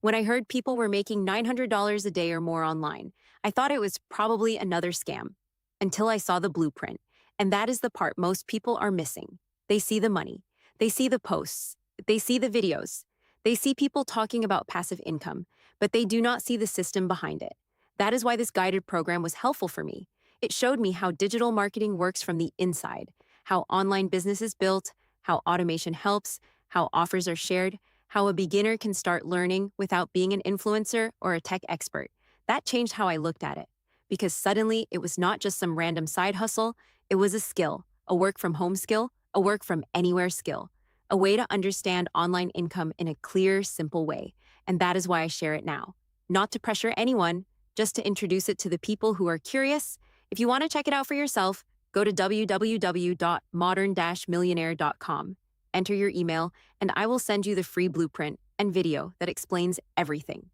When I heard people were making $900 a day or more online, I thought it was probably another scam until I saw the blueprint. And that is the part most people are missing. They see the money, they see the posts, they see the videos, they see people talking about passive income, but they do not see the system behind it. That is why this guided program was helpful for me. It showed me how digital marketing works from the inside, how online business is built, how automation helps, how offers are shared, how a beginner can start learning without being an influencer or a tech expert. That changed how I looked at it because suddenly it was not just some random side hustle, it was a skill, a work from home skill, a work from anywhere skill, a way to understand online income in a clear, simple way. And that is why I share it now. Not to pressure anyone, just to introduce it to the people who are curious. If you want to check it out for yourself, go to www.modern-millionaire.com. Enter your email, and I will send you the free blueprint and video that explains everything.